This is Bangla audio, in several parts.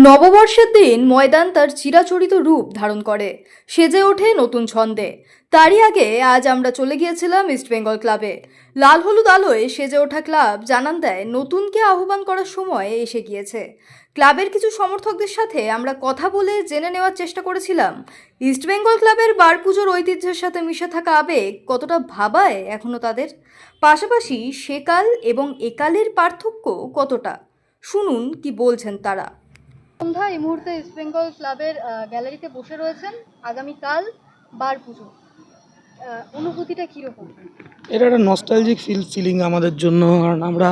নববর্ষের দিন ময়দান তার চিরাচরিত রূপ ধারণ করে, সেজে ওঠে নতুন ছন্দে। তারই আগে আজ আমরা চলে গিয়েছিলাম ইস্টবেঙ্গল ক্লাবে। লাল হলুদ আলোয় সেজে ওঠা ক্লাব জানান দেয় নতুনকে আহ্বান করার সময় এসে গিয়েছে। ক্লাবের কিছু সমর্থকদের সাথে আমরা কথা বলে জেনে নেওয়ার চেষ্টা করেছিলাম ইস্টবেঙ্গল ক্লাবের বার পুজোর ঐতিহ্যের সাথে মিশে থাকা আবেগ কতটা ভাবায় এখনো তাদের, পাশাপাশি সেকাল এবং একালের পার্থক্য কতটা। শুনুন কি বলছেন তারা। সন্ধ্যা এই মুহূর্তে ইস্ট বেঙ্গল ক্লাবের গ্যালারিতে বসে রয়েছেন। আগামীকাল বার পুজো, অনুভূতিটা কীরকম? এটা একটা নস্টালজিক ফিলিং আমাদের জন্য, কারণ আমরা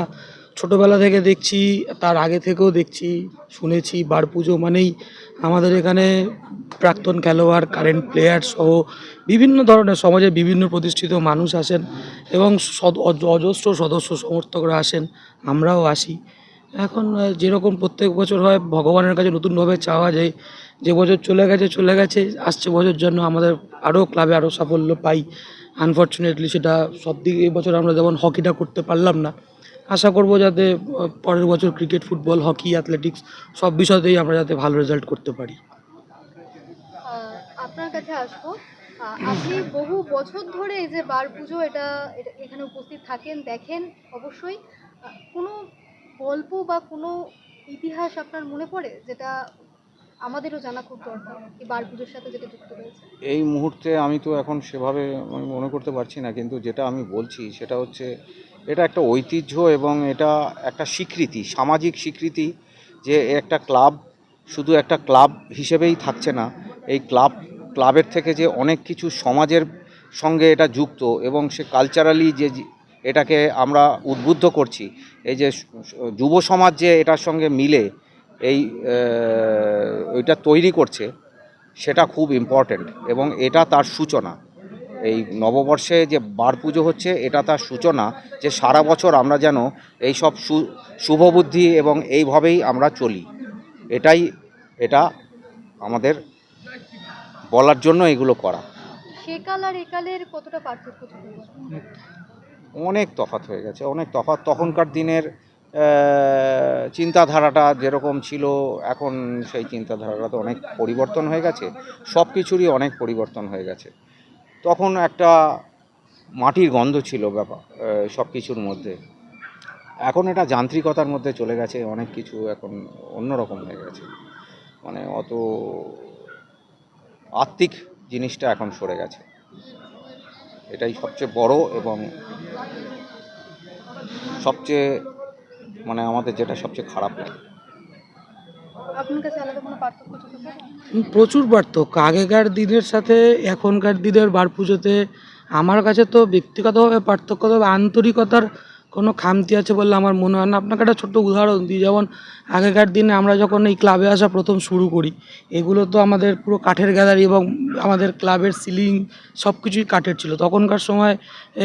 ছোটোবেলা থেকে দেখছি, তার আগে থেকেও দেখছি, শুনেছি বার পুজো মানেই আমাদের এখানে প্রাক্তন খেলোয়াড়, কারেন্ট প্লেয়ার সহ বিভিন্ন ধরনের সমাজের বিভিন্ন প্রতিষ্ঠিত মানুষ আসেন এবং অজস্র সদস্য সমর্থকরা আসেন, আমরাও আসি। এখন যেরকম প্রত্যেক বছর হয়, ভগবানের কাছে নতুনভাবে চাওয়া যায় যে বছর চলে গেছে, আসছে বছর জন্য আমাদের আরও ক্লাবে আরও সাফল্য পাই। আনফর্চুনেটলি সেটা সব দিকে এই বছর আমরা যেমন হকিটা করতে পারলাম না, আশা করব যাতে পরের বছর ক্রিকেট, ফুটবল, হকি, অ্যাথলেটিক্স সব বিষয়তেই আমরা যাতে ভালো রেজাল্ট করতে পারি। আপনার কাছে আসবো। আপনি বহু বছর ধরে এই যে বার পুজো এটা এখানে উপস্থিত থাকেন, দেখেন অবশ্যই। কোনো গল্প বা কোনো ইতিহাস আপনার মনে পড়ে যেটা আমাদেরও জানা খুব দরকার, এই বার পুজোর সাথে যেটা যুক্ত রয়েছে? এই মুহূর্তে আমি তো এখন সেভাবে আমি মনে করতে পারছি না, কিন্তু যেটা আমি বলছি সেটা হচ্ছে এটা একটা ঐতিহ্য এবং এটা একটা স্বীকৃতি, সামাজিক স্বীকৃতি যে একটা ক্লাব শুধু একটা ক্লাব হিসেবেই থাকছে না, এই ক্লাবের থেকে যে অনেক কিছু সমাজের সঙ্গে এটা যুক্ত এবং সে কালচারালি যে এটাকে আমরা উদ্বুদ্ধ করছি, এই যে যুব সমাজ যে এটার সঙ্গে মিলে এই ওইটা তৈরি করছে, সেটা খুব ইম্পর্ট্যান্ট এবং এটা তার সূচনা। এই নববর্ষে যে বার পুজো হচ্ছে এটা তার সূচনা, যে সারা বছর আমরা যেন এই সব শুভবুদ্ধি এবং এইভাবেই আমরা চলি। এটা আমাদের বলার জন্য এগুলো করা। সেকাল আর একালের কতটা পার্থক্য ছিল? অনেক তফাৎ হয়ে গেছে, অনেক তফাৎ। তখনকার দিনের চিন্তাধারাটা যেরকম ছিল, এখন সেই চিন্তাধারাটা তো অনেক পরিবর্তন হয়ে গেছে, সব কিছুরই অনেক পরিবর্তন হয়ে গেছে। তখন একটা মাটির গন্ধ ছিল ব্যাপার সব কিছুর মধ্যে, এখন এটা যান্ত্রিকতার মধ্যে চলে গেছে, অনেক কিছু এখন অন্যরকম হয়ে গেছে, মানে অত আত্মিক জিনিসটা এখন সরে গেছে। এটাই সবচেয়ে বড় এবং সবচেয়ে মানে আমাদের যেটা সবচেয়ে খারাপ লাগে। আপনার কাছে আলাদা কোনো পার্থক্য চোখে পড়ে? প্রচুর পার্থক্য আগেকার দিনের সাথে এখনকার দিনের বার পুজোতে। আমার কাছে তো ব্যক্তিগতভাবে পার্থক্য, তবে আন্তরিকতার কোনো খামতি আছে বললে আমার মনে হয় না। আপনাকে একটা ছোট্ট উদাহরণ দিই, যেমন আগেকার দিনে আমরা যখন এই ক্লাবে আসা প্রথম শুরু করি, এগুলো তো আমাদের পুরো কাঠের গ্যালারি এবং আমাদের ক্লাবের সিলিং সব কিছুই কাঠের ছিল। তখনকার সময়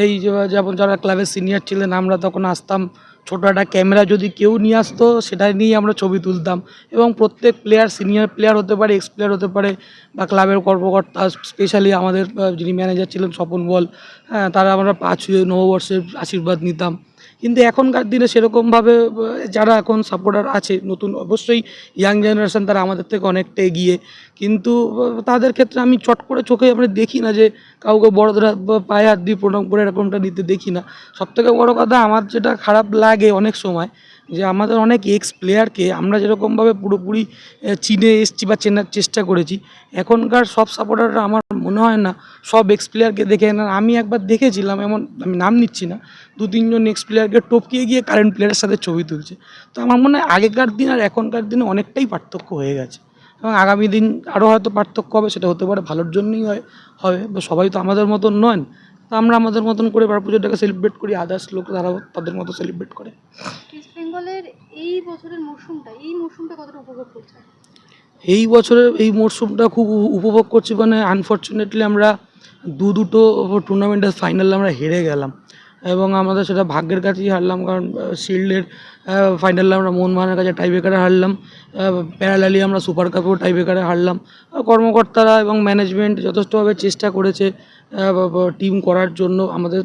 এই যেমন যারা ক্লাবের সিনিয়র ছিলেন, আমরা তখন আসতাম, ছোটো একটা ক্যামেরা যদি কেউ নিয়ে আসতো সেটা নিয়েই আমরা ছবি তুলতাম এবং প্রত্যেক প্লেয়ার, সিনিয়র প্লেয়ার হতে পারে, এক্স প্লেয়ার হতে পারে, বা ক্লাবের কর্মকর্তা, স্পেশালি আমাদের যিনি ম্যানেজার ছিলেন স্বপন বল, হ্যাঁ, তারা আমরা পা ছুঁয়ে নববর্ষের আশীর্বাদ নিতাম। কিন্তু এখনকার দিনে সেরকমভাবে যারা এখন সাপোর্টার আছে নতুন, অবশ্যই ইয়াং জেনারেশন, তারা আমাদের থেকে অনেকটা এগিয়ে, কিন্তু তাদের ক্ষেত্রে আমি চট করে চোখে আমরা দেখি না যে কাউকে বড়রা পায়ে হাত দিয়ে প্রণাম করে এরকমটা নিতে দেখি না। সবথেকে বড় কথা আমার যেটা খারাপ লাগে অনেক সময়, যে আমাদের অনেক এক্স প্লেয়ারকে আমরা যেরকমভাবে পুরোপুরি চিনে এসেছি বা চেনার চেষ্টা করেছি, এখনকার সব সাপোর্টাররা আমার মনে হয় না সব এক্স প্লেয়ারকে দেখে না। আমি একবার দেখেছিলাম, এমন আমি নাম নিচ্ছি না, 2-3 জন এক্স প্লেয়ারকে টপকিয়ে গিয়ে কারেন্ট প্লেয়ারের সাথে ছবি তুলছে। তো আমার মনে হয় আগেকার দিন আর এখনকার দিনে অনেকটাই পার্থক্য হয়ে গেছে এবং আগামী দিন আরও হয়তো পার্থক্য হবে, সেটা হতে পারে ভালোর জন্যই হবে। সবাই তো আমাদের মতন নয়, তো আমরা আমাদের মতন করে বার পুজোটাকে সেলিব্রেট করি, আদার্স লোক তারাও তাদের মতো সেলিব্রেট করে। ইস্ট বেঙ্গলের এই বছরের মরশুমটা কতটা উপভোগ করছেন? এই বছরের এই মরশুমটা খুব উপভোগ করছি, মানে আনফর্চুনেটলি আমরা দুটো টুর্নামেন্টের ফাইনালে আমরা হেরে গেলাম এবং আমাদের সেটা ভাগ্যের কাছেই হারলাম, কারণ শিল্ডের ফাইনালে আমরা মোহনবাগানের কাছে টাইব্রেকারে হারলাম, প্যারালালি আমরা সুপার কাপেও টাইব্রেকারে হারলাম। কর্মকর্তারা এবং ম্যানেজমেন্ট যথেষ্টভাবে চেষ্টা করেছে টিম করার জন্য, আমাদের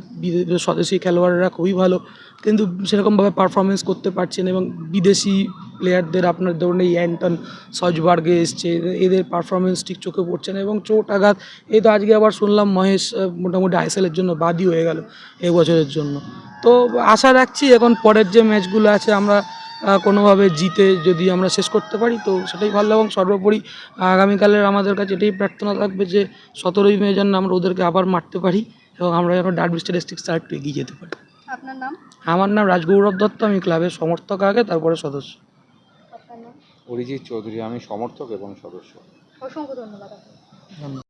স্বদেশি খেলোয়াড়রা খুবই ভালো, কিন্তু সেরকমভাবে পারফরমেন্স করতে পারছে না এবং বিদেশি প্লেয়ারদের আপনার ধরুন এই অ্যান্টন সজবার্গে এসছে, এদের পারফরমেন্স ঠিক চোখে পড়ছে না এবং চোট আঘাত। এই তো আজকে আবার শুনলাম মহেশ মোটামুটি আইএসএলের জন্য বাদই হয়ে গেল এবছরের জন্য। তো আশা রাখছি এখন পরের যে ম্যাচগুলো আছে আমরা কোনোভাবে জিতে যদি আমরা শেষ করতে পারি তো সেটাই ভালো, এবং সর্বোপরি আগামীকালের আমাদের কাছে এটাই প্রার্থনা থাকবে যে 17ই মে যেন আমরা ওদেরকে আবার মারতে পারি এবং আমরা যেন ডার্বি স্ট্যাটিস্টিক্স আর একটু এগিয়ে যেতে পারি। আপনার নাম? আমার নাম রাজগৌরব দত্ত, আমি ক্লাবের সমর্থক আগে, তারপরে সদস্য। আপনার নাম? অরিজিৎ চৌধুরী, আমি সমর্থক এবং সদস্য। অসংখ্য ধন্যবাদ আপনাকে। ধন্যবাদ।